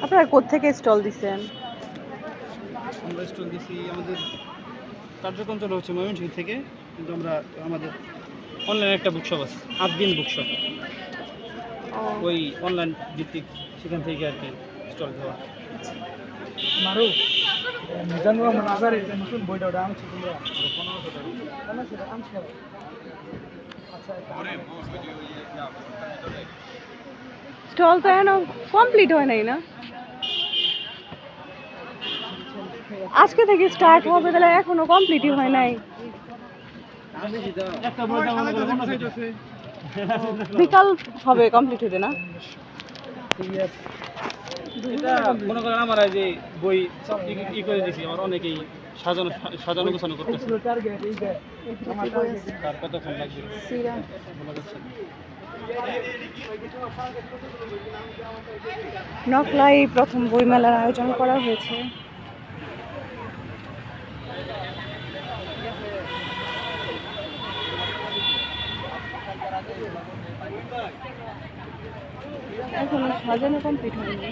আপনারা কোত্থেকে স্টল দিচ্ছেন? আমরা স্টল দিছি আমাদের কার্যক্রম চলে হচ্ছে ময়মনসিংহ থেকে, কিন্তু আমরা আমাদের অনলাইনে একটা বুকশপ আছে, আদ্দিন বুকশপ, ওই অনলাইন ভিত্তিক, সেখান থেকে আর কি স্টল দেওয়া। মারু মিজানুর রহমান আজারের যে নতুন বইটা ওটা আনছো তোমরা? 1500 টাকা আনছো। আচ্ছা স্টল তো এখনো কমপ্লিট হয় নাই না? আজকে থেকে স্টার্ট হবে, তাহলে এখনো কমপ্লিটই হয় নাই। একটা বইটা মনে করো 1500 টাকা। বিকাল হবে কমপ্লিট হতে না? এটা মনে করেন আমার এই যে বই ই করে দিছি, আমার অনেকেই সাজানো গোছানো করতেছে। টার্গেট এই যে আমার টার্গেট তার কতক্ষণ লাগবে বলা যাচ্ছে না। নকলায় প্রথম বইমেলার আয়োজন করা হয়েছে। এখনো সাজানো কমপ্লিট হয়নি।